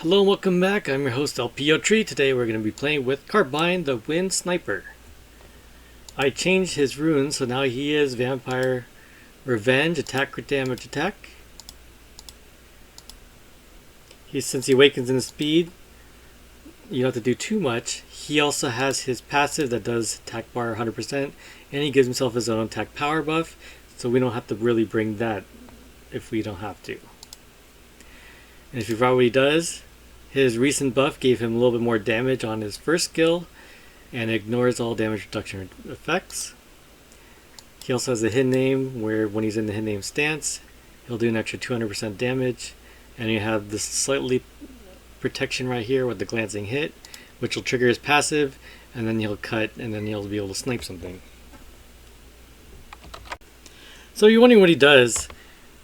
Hello and welcome back. I'm your host LPO Tree. Today we're going to be playing with Carbine, the Wind Sniper. I changed his runes, so now he is Vampire Revenge, Attack, Crit Damage, Attack. Since he awakens in speed, you don't have to do too much. He also has his passive that does attack bar 100%, and he gives himself his own attack power buff, so we don't have to really bring that if we don't have to. And if you forgot what he does, his recent buff gave him a little bit more damage on his first skill and ignores all damage reduction effects. He also has a hidden name where when he's in the hidden name stance, he'll do an extra 200% damage. And you have this slightly protection right here with the glancing hit, which will trigger his passive, and then he'll cut, and then he'll be able to snipe something. So you're wondering what he does.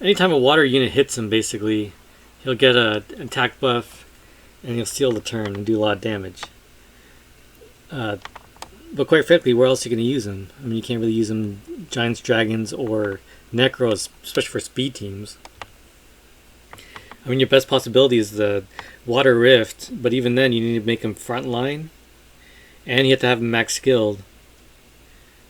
Anytime a water unit hits him, basically, he'll get an attack buff, and he'll steal the turn and do a lot of damage. But quite frankly, where else are you going to use him? I mean, you can't really use him Giants, Dragons, or Necros, especially for speed teams. I mean, your best possibility is the Water Rift, but even then, you need to make him frontline, and you have to have him max skilled.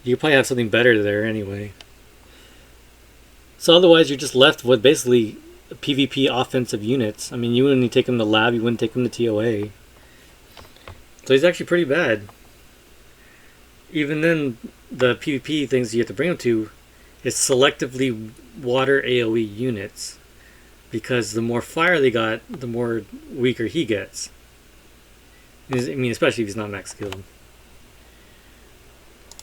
You could probably have something better there anyway. So otherwise, you're just left with basically PvP offensive units. I mean, you wouldn't take him to lab, you wouldn't take him to TOA. So he's actually pretty bad. Even then, the PvP things you have to bring him to is selectively water AoE units. Because the more fire they got, the more weaker he gets. I mean, especially if he's not max skilled.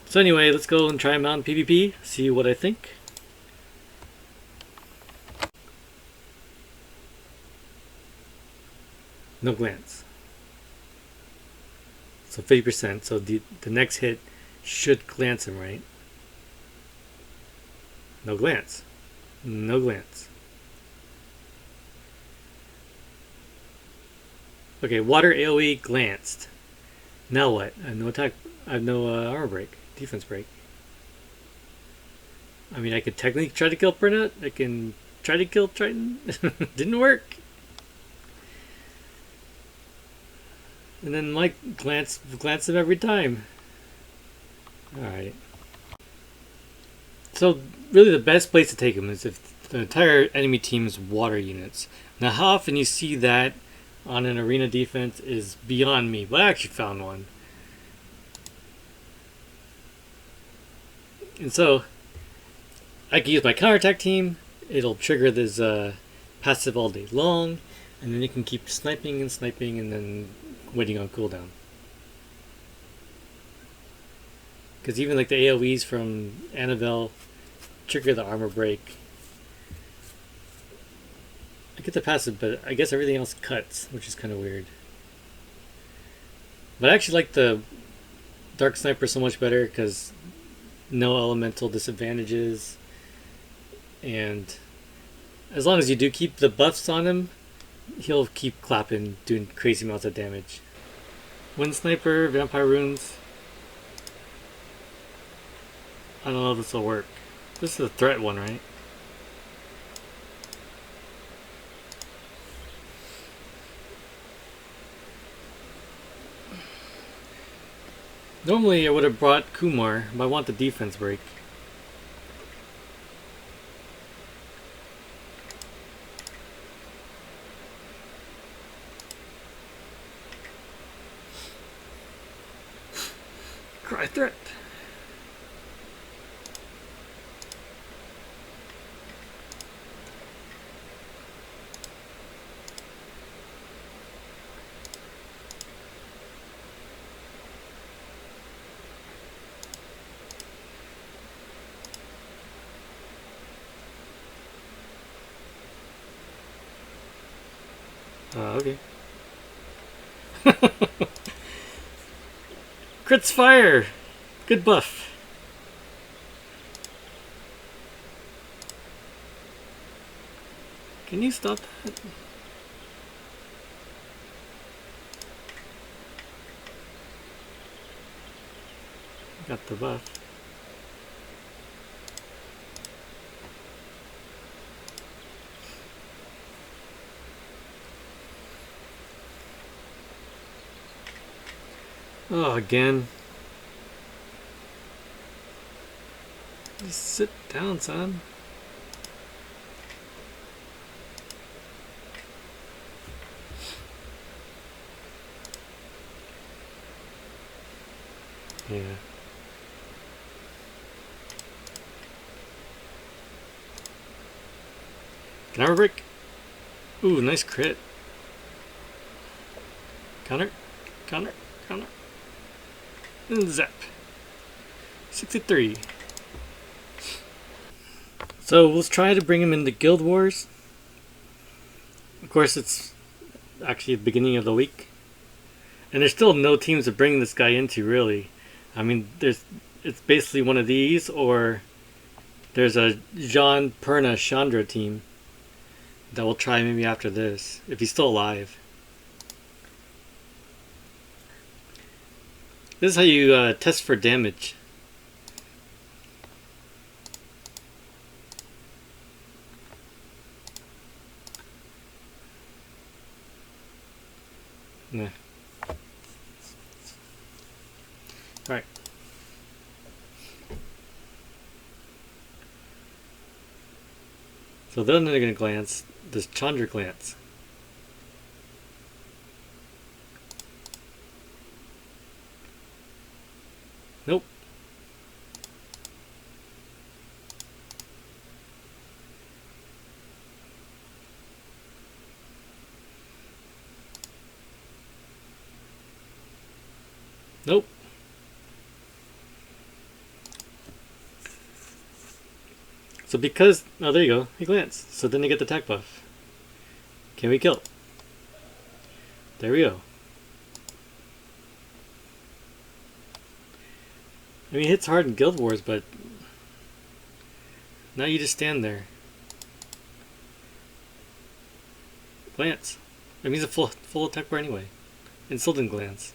So anyway, let's go and try him out in PvP, see what I think. No glance. So 50%. So the next hit should glance him, right? No glance. No glance. Okay, water AoE glanced. Now what? I have no attack. I have no armor break, defense break. I mean, I could technically try to kill Burnout. I can try to kill Triton. Didn't work. And then Mike glance him every time. Alright. So really the best place to take him is if the entire enemy team is water units. Now how often you see that on an arena defense is beyond me, but I actually found one. And so I can use my counterattack team. It'll trigger this passive all day long, and then you can keep sniping and sniping and then waiting on cooldown. Because even like the AoEs from Annabelle trigger the armor break. I get the passive, but I guess everything else cuts, which is kind of weird. But I actually like the Dark Sniper so much better because no elemental disadvantages, and as long as you do keep the buffs on him, he'll keep clapping, doing crazy amounts of damage. Wind Sniper, Vampire Runes. I don't know if this will work. This is a threat one, right? Normally I would have brought Kumar, but I want the defense break. Cry threat. Okay. Crits fire! Good buff. Can you stop that? Got the buff. Oh, again. Just sit down, son. Yeah. Can I have a brick? Ooh, nice crit. Counter, counter, counter. And zap. 63. So let's try to bring him into Guild Wars. Of course, it's actually the beginning of the week. And there's still no teams to bring this guy into, really. I mean, it's basically one of these, or there's a Jean Perna Chandra team that we'll try maybe after this, if he's still alive. This is how you test for damage. Nah. Alright. So then they're going to glance. This Chandra glance. Nope. Nope. So because... Oh, there you go. He glanced. So then they get the attack buff. Can we kill? There we go. I mean, it hits hard in Guild Wars, but... Now you just stand there. Glance. I mean, he's a full attack bar anyway. And still didn't glance.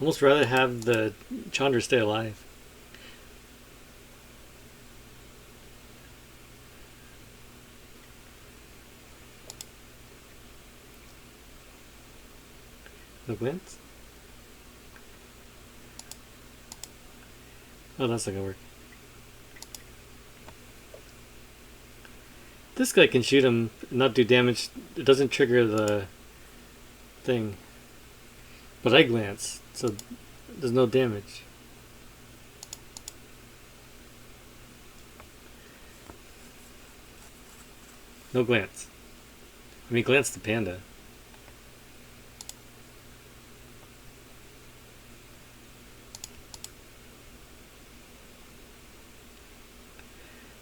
Almost rather have the Chandra stay alive. No glance? Oh, that's not gonna work. This guy can shoot him and not do damage. It doesn't trigger the thing. But I glance, so there's no damage. No glance. I mean, glance the panda.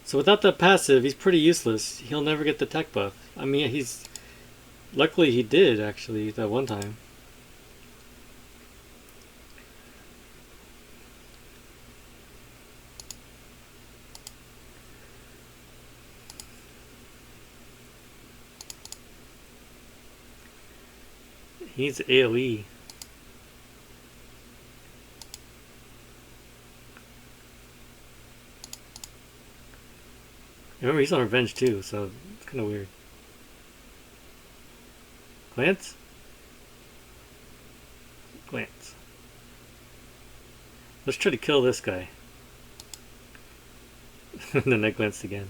So without that passive, he's pretty useless. He'll never get the tech buff. I mean, he's... Luckily he did, actually, that one time. He needs AoE. Remember, he's on revenge too, so it's kind of weird. Glance? Glance. Let's try to kill this guy. And then I glanced again.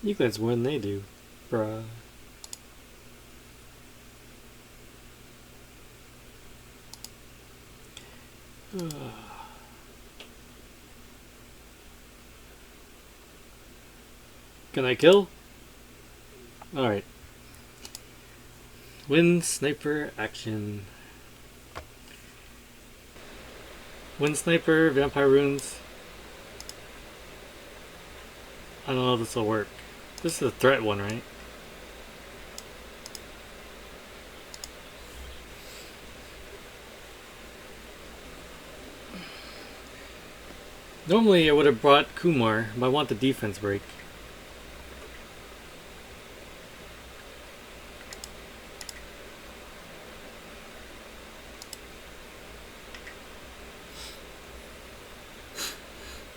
You glance more than they do, bruh. Can I kill? Alright. Wind sniper action. Wind sniper, vampire runes. I don't know if this will work. This is a threat one, right? Normally I would have brought Kumar, but I want the defense break.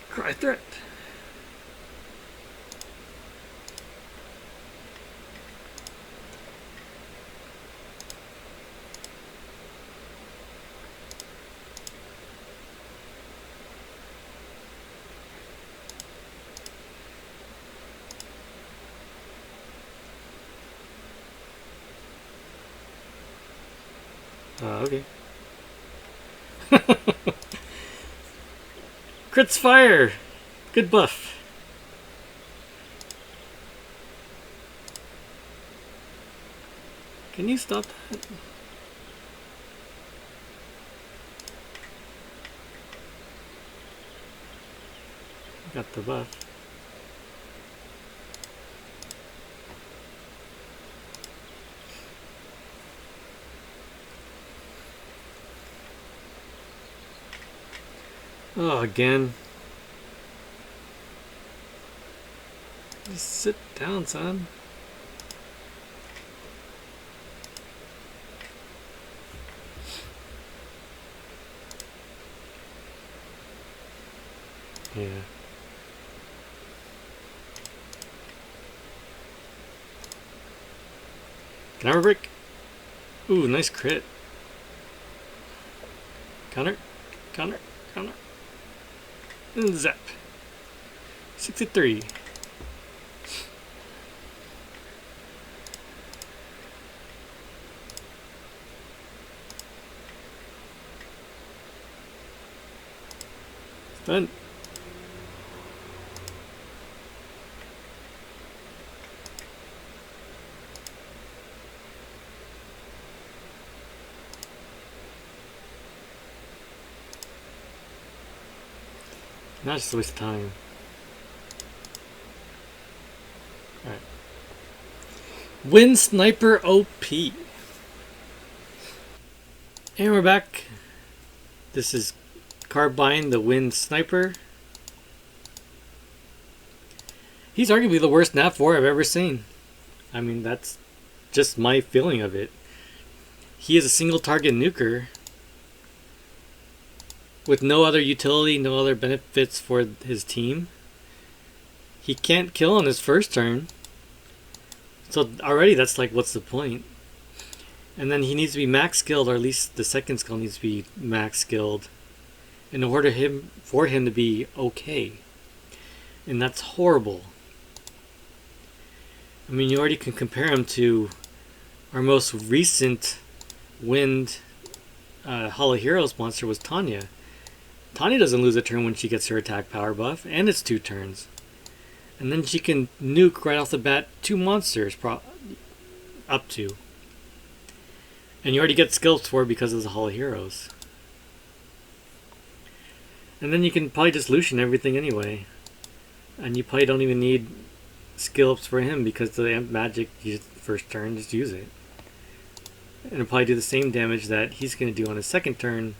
Cry threat. Okay. Crits fire! Good buff. Can you stop that? Got the buff. Oh, again. Just sit down, son. Yeah. Can I have a brick? Ooh, nice crit. Counter, counter, counter. And zap. 63. Done. Not just a waste of time. Alright. Wind Sniper OP. And we're back. This is Carbine, the Wind Sniper. He's arguably the worst Nat 4 I've ever seen. I mean, that's just my feeling of it. He is a single target nuker with no other utility, no other benefits for his team. He can't kill on his first turn. So already that's like, what's the point? And then he needs to be max skilled, or at least the second skill needs to be max skilled in order for him to be okay. And that's horrible. I mean, you already can compare him to our most recent Wind Hall of Heroes monster was Tanya. Tanya doesn't lose a turn when she gets her attack power buff, and it's 2 turns. And then she can nuke right off the bat 2 monsters, up to. And you already get skills for it because of the Hall of Heroes. And then you can probably just Lucian everything anyway. And you probably don't even need skill ups for him because the Amp Magic, you just, first turn, just use it. And it'll probably do the same damage that he's going to do on his second turn,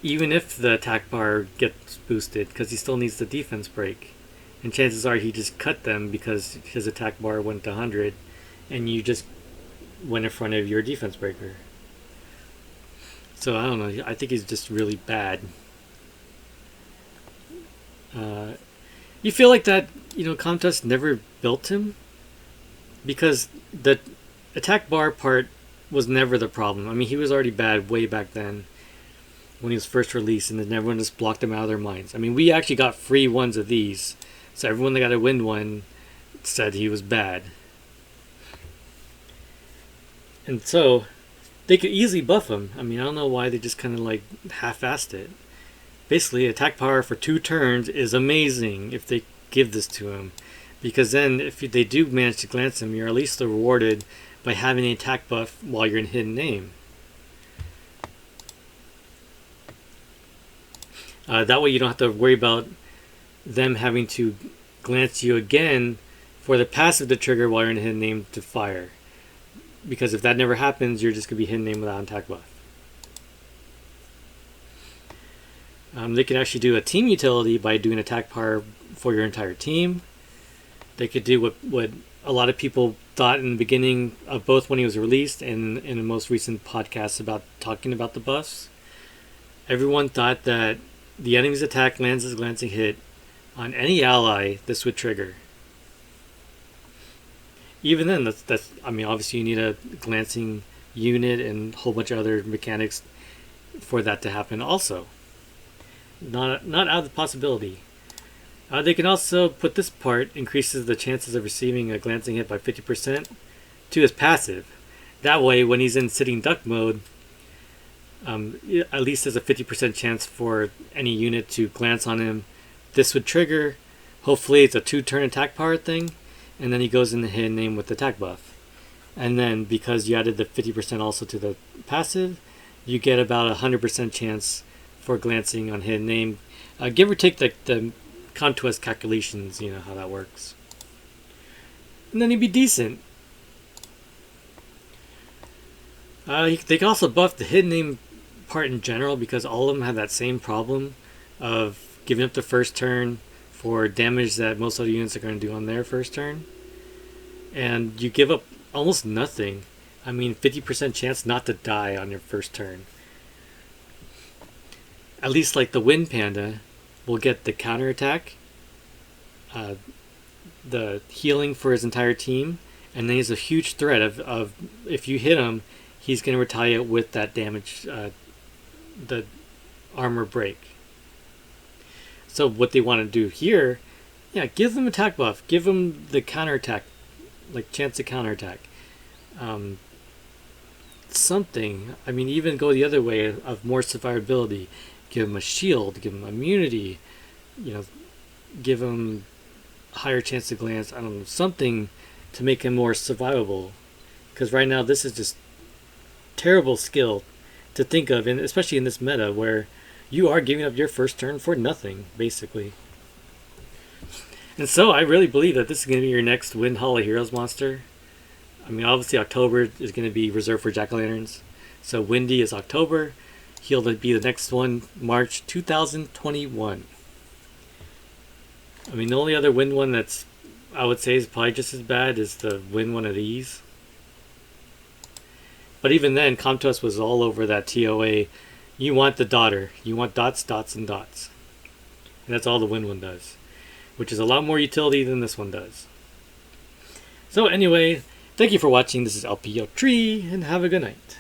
even if the attack bar gets boosted, because he still needs the defense break. And chances are he just cut them because his attack bar went to 100 and you just went in front of your defense breaker. So I don't know, I think he's just really bad. You feel like that, Contest never built him? Because the attack bar part was never the problem. I mean, he was already bad way back then when he was first released, and then everyone just blocked him out of their minds. I mean, we actually got free ones of these, so everyone that got a Wind one said he was bad. And so they could easily buff him. I mean, I don't know why they just kind of like half-assed it. Basically, attack power for 2 turns is amazing if they give this to him. Because then, if they do manage to glance him, you're at least rewarded by having an attack buff while you're in hidden name. That way you don't have to worry about them having to glance you again for the passive to trigger while you're in hidden name to fire. Because if that never happens, you're just going to be hidden name without an attack buff. They can actually do a team utility by doing attack power for your entire team. They could do what a lot of people thought in the beginning of both when he was released and in the most recent podcast about talking about the buffs. Everyone thought that the enemy's attack lands as a glancing hit on any ally, this would trigger. Even then, that's I mean, obviously you need a glancing unit and a whole bunch of other mechanics for that to happen also. Not out of the possibility. They can also put this part increases the chances of receiving a glancing hit by 50% to his passive. That way, when he's in sitting duck mode, At least there's a 50% chance for any unit to glance on him. This would trigger. Hopefully it's a 2-turn attack power thing, and then he goes into hidden name with attack buff. And then because you added the 50% also to the passive, you get about a 100% chance for glancing on hidden name. Give or take the conquest calculations, you know how that works. And then he'd be decent. They can also buff the hidden name part in general, because all of them have that same problem of giving up the first turn for damage that most other units are going to do on their first turn. And you give up almost nothing. I mean, 50% chance not to die on your first turn. At least like the Wind Panda will get the counterattack, the healing for his entire team, and then he has a huge threat of if you hit him, he's going to retaliate with that damage, the armor break. So what they want to do here, yeah, give them attack buff, give them the counterattack, like chance to counterattack. Something, I mean, even go the other way of more survivability. Give them a shield, give them immunity, you know, give them a higher chance to glance. I don't know, something to make him more survivable. Because right now this is just terrible skill to think of, and especially in this meta where you are giving up your first turn for nothing, basically. And so I really believe that this is going to be your next Wind Hall of Heroes monster. I mean, obviously October is going to be reserved for Jack-o'-lanterns. So Windy is October. He'll be the next one, March 2021. I mean, the only other Wind one that's, I would say, is probably just as bad is the Wind one of these. But even then, Comtos was all over that TOA. You want the daughter. You want dots, dots, and dots. And that's all the Wind one does, which is a lot more utility than this one does. So anyway, thank you for watching. This is LPO Tree, and have a good night.